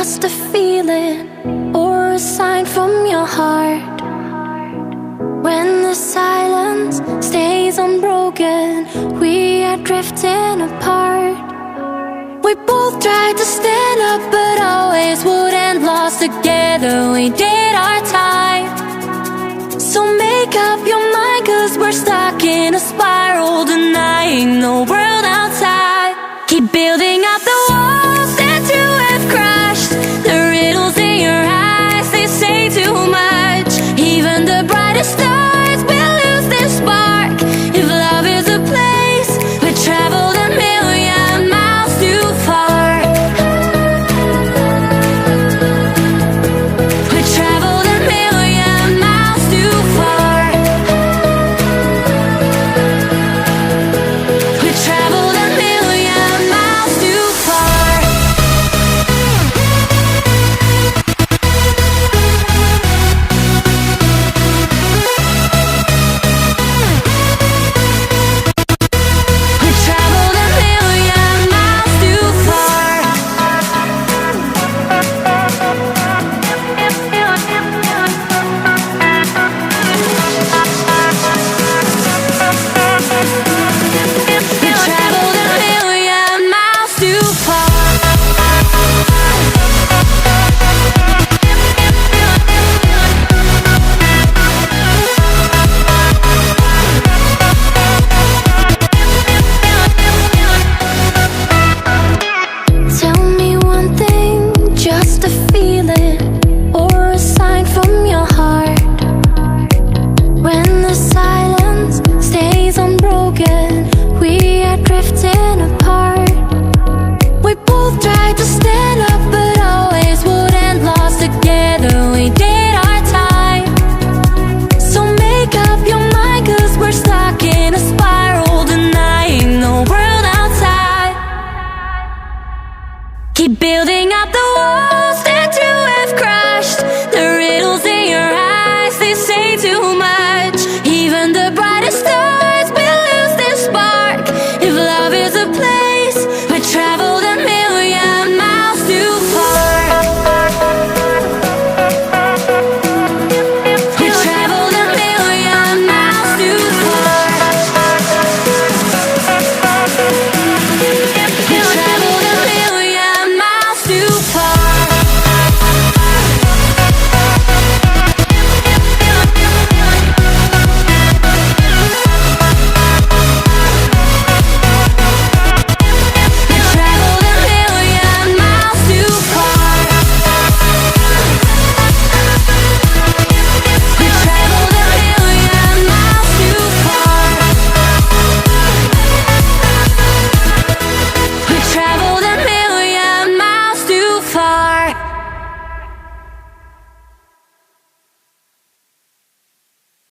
just a feeling or a sign from your heart. When the silence stays unbroken, we are drifting apart. We both tried to stand up, but always would end lost together. We did our time. So make up your mind, 'cause we're stuck in a spiral, denying the world outside. Keep building up the walls that you have crushed. The riddles in your eyes, they say too much. Even the brightest stars will lose their spark. If love is a place, we traveled a million miles too far. We traveled a million miles too far. We traveled a million miles too far. We traveled a million miles too far. We traveled a million miles too far. Tell me one thing, just a feeling or a sign from your heart. When the silence stays unbroken, we are drifting apart. We both tried to stand up, but always would end lost together. We did our time. So make up your mind, 'cause we're stuck in a spiral, denying the world outside. Keep building up the